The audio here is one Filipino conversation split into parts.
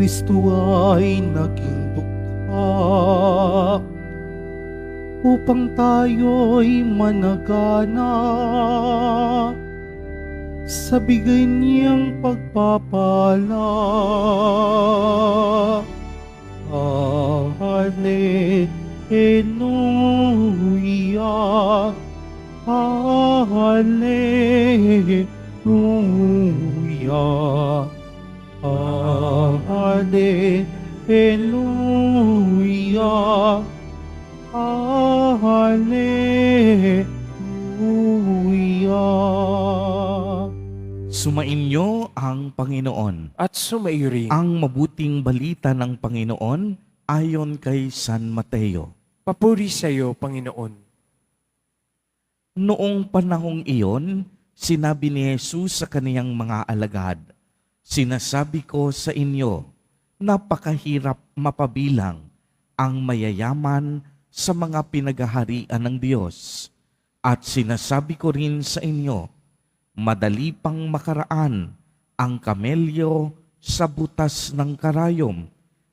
Kristo ay naging dukha upang tayo'y managana sa bigay niyang pagpapala. Hallelujah, Hallelujah, Hallelujah, Hallelujah. Sumainyo ang Panginoon. At sumaiyo rin. Ang mabuting balita ng Panginoon ayon kay San Mateo. Papuri sa iyo, Panginoon. Noong panahong iyon, sinabi ni Jesus sa kaniyang mga alagad, "Sinasabi ko sa inyo, napakahirap mapabilang ang mayayaman sa mga pinagaharian ng Diyos. At sinasabi ko rin sa inyo, madali pang makaraan ang kamelyo sa butas ng karayom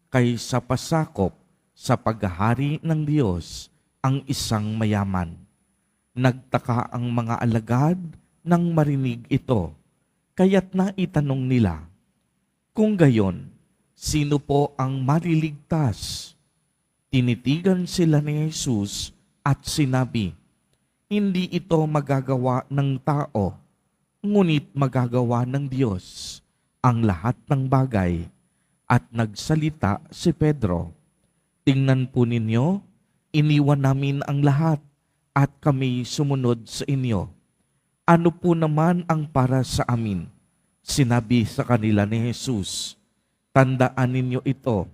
kaysa pasakop sa paghahari ng Diyos ang isang mayaman." Nagtaka ang mga alagad nang marinig ito, kaya't naitanong nila, "Kung gayon, sino po ang maliligtas?" Tinitigan sila ni Jesus at sinabi, "Hindi ito magagawa ng tao, ngunit magagawa ng Diyos ang lahat ng bagay." At nagsalita si Pedro, "Tingnan po ninyo, iniwan namin ang lahat at kami sumunod sa inyo. Ano po naman ang para sa amin?" Sinabi sa kanila ni Jesus, "Tandaan ninyo ito,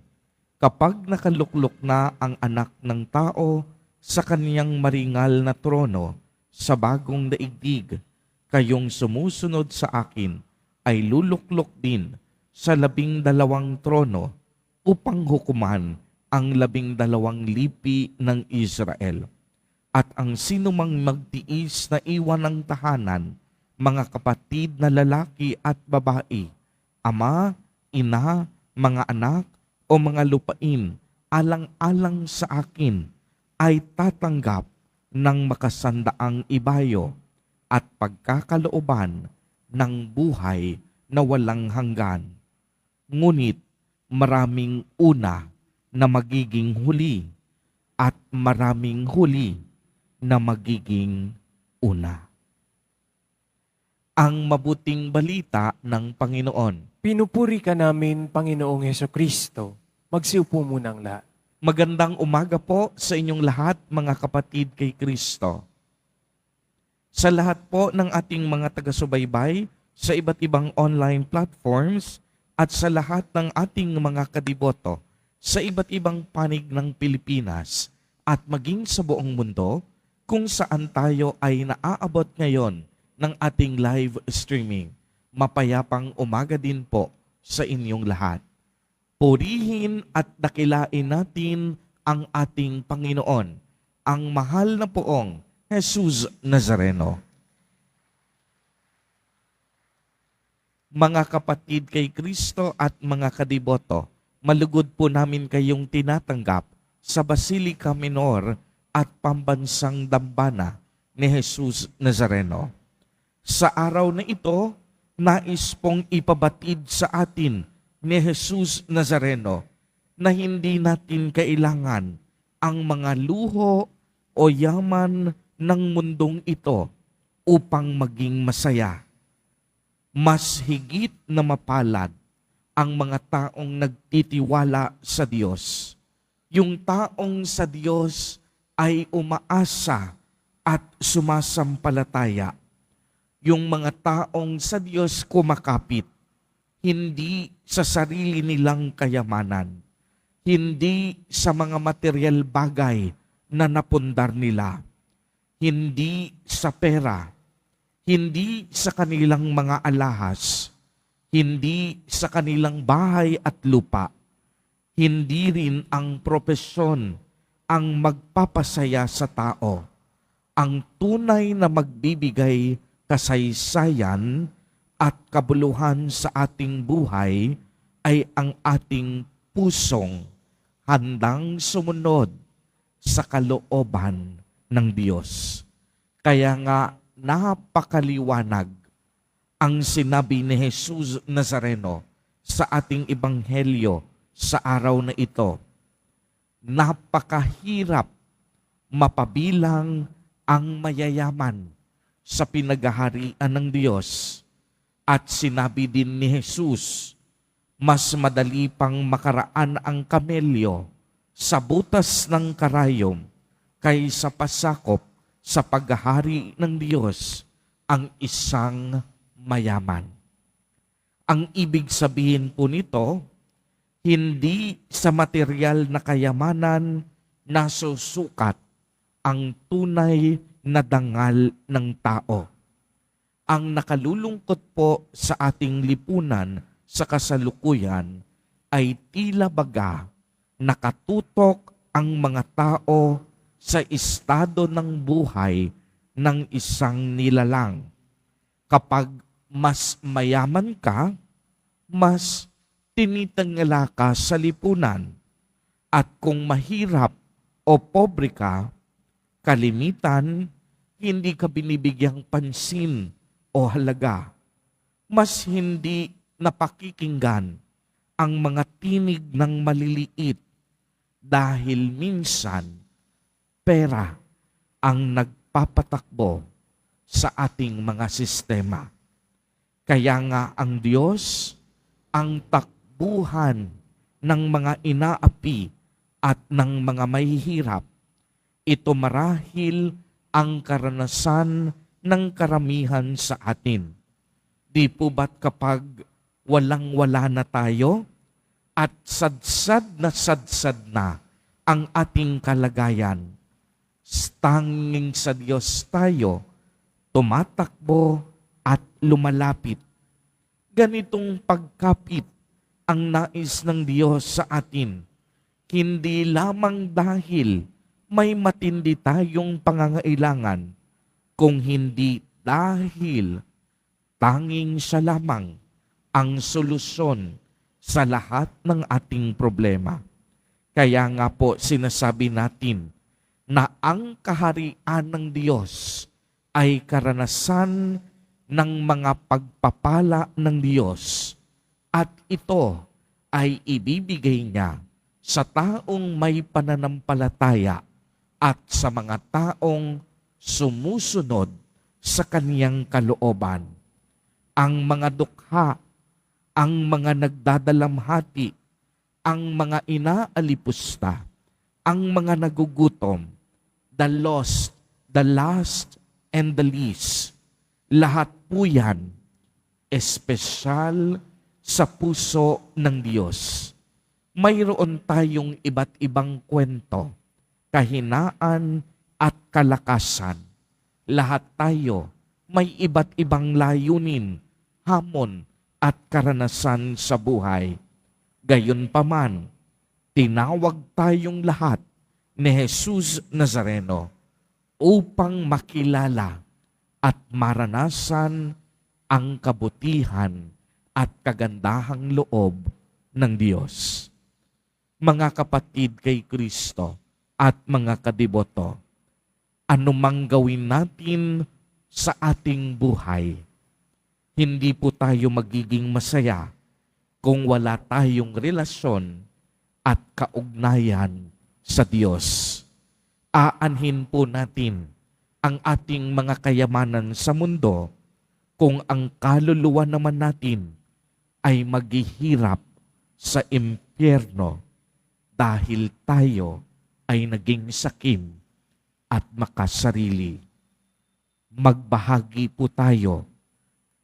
kapag nakaluklok na ang anak ng tao sa kaniyang maringal na trono sa bagong daigdig, kayong sumusunod sa akin ay luluklok din sa 12 trono upang hukuman ang 12 lipi ng Israel. At ang sinumang magtiis na iwan ng tahanan, mga kapatid na lalaki at babae, ama, ina, mga anak, o mga lupain, alang-alang sa akin, ay tatanggap ng makasandaang ibayo at pagkakalooban ng buhay na walang hanggan. Ngunit maraming una na magiging huli at maraming huli na magiging una." Ang mabuting balita ng Panginoon. Pinupuri ka namin, Panginoong Hesukristo. Magsiupo muna ang lahat. Magandang umaga po sa inyong lahat, mga kapatid kay Kristo. Sa lahat po ng ating mga taga-subaybay sa iba't ibang online platforms at sa lahat ng ating mga kadiboto sa iba't ibang panig ng Pilipinas at maging sa buong mundo kung saan tayo ay naaabot ngayon ng ating live streaming. Mapayapang umaga din po sa inyong lahat. Purihin at dakilain natin ang ating Panginoon, ang mahal na poong Jesus Nazareno. Mga kapatid kay Kristo at mga kadiboto, malugod po namin kayong tinatanggap sa Basilica Minor at Pambansang Dambana ni Jesus Nazareno. Sa araw na ito, nais pong ipabatid sa atin ni Jesus Nazareno na hindi natin kailangan ang mga luho o yaman ng mundong ito upang maging masaya. Mas higit na mapalad ang mga taong nagtitiwala sa Diyos. Yung taong sa Diyos ay umaasa at sumasampalataya. Yung mga taong sa Diyos kumakapit, hindi sa sarili nilang kayamanan, hindi sa mga material bagay na napundar nila, hindi sa pera, hindi sa kanilang mga alahas, hindi sa kanilang bahay at lupa, hindi rin ang propesyon ang magpapasaya sa tao. Ang tunay na magbibigay kasaysayan at kabuluhan sa ating buhay ay ang ating pusong handang sumunod sa kalooban ng Diyos. Kaya nga napakaliwanag ang sinabi ni Jesus Nazareno sa ating ebanghelyo sa araw na ito. Napakahirap mapabilang ang mayayaman sa pinaghaharian ng Diyos. At sinabi din ni Jesus, mas madali pang makaraan ang kamelyo sa butas ng karayom kaysa pasakop sa paghahari ng Diyos ang isang mayaman. Ang ibig sabihin po nito, hindi sa material na kayamanan nasusukat ang tunay na dangal ng tao. Ang nakalulungkot po sa ating lipunan sa kasalukuyan ay tila baga nakatutok ang mga tao sa estado ng buhay ng isang nilalang. Kapag mas mayaman ka, mas tinitangala ka sa lipunan. At kung mahirap o pobre ka, kalimitan, hindi ka binibigyang pansin o halaga. Mas hindi napakikinggan ang mga tinig ng maliliit dahil minsan pera ang nagpapatakbo sa ating mga sistema. Kaya nga ang Diyos, ang takbuhan ng mga inaapi at ng mga mahihirap, ito marahil ang karanasan ng karamihan sa atin. Di po ba't kapag walang-wala na tayo at sadsad na ang ating kalagayan, tanging sa Diyos tayo tumatakbo at lumalapit. Ganitong pagkapit ang nais ng Diyos sa atin, hindi lamang dahil may matindi tayong pangangailangan, kung hindi dahil tanging siya lamang ang solusyon sa lahat ng ating problema. Kaya nga po sinasabi natin na ang kaharian ng Diyos ay karanasan ng mga pagpapala ng Diyos, at ito ay ibibigay niya sa taong may pananampalataya at sa mga taong sumusunod sa kaniyang kalooban. Ang mga dukha, ang mga nagdadalamhati, ang mga inaalipusta, ang mga nagugutom, the lost, the last, and the least, lahat po yan, espesyal sa puso ng Diyos. Mayroon tayong iba't ibang kwento, kahinaan at kalakasan. Lahat tayo may iba't ibang layunin, hamon at karanasan sa buhay. Gayunpaman, tinawag tayong lahat ni Jesus Nazareno upang makilala at maranasan ang kabutihan at kagandahang loob ng Diyos. Mga kapatid kay Kristo at mga kadiboto, anumang gawin natin sa ating buhay, hindi po tayo magiging masaya kung wala tayong relasyon at kaugnayan sa Diyos. Aanhin po natin ang ating mga kayamanan sa mundo kung ang kaluluwa naman natin ay maghihirap sa impyerno dahil tayo ay naging sakim at makasarili. Magbahagi po tayo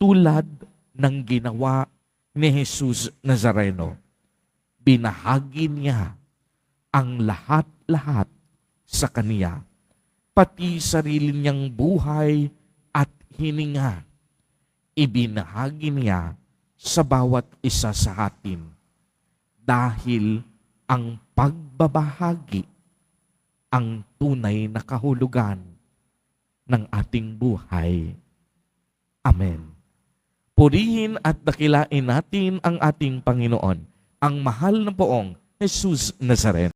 tulad ng ginawa ni Jesus Nazareno. Binahagi niya ang lahat-lahat sa kaniya, pati sarili niyang buhay at hininga. Ibinahagi niya sa bawat isa sa atin dahil ang pagbabahagi ang tunay na kahulugan ng ating buhay. Amen. Purihin at dakilain natin ang ating Panginoon, ang mahal na poong Jesus Nazareno.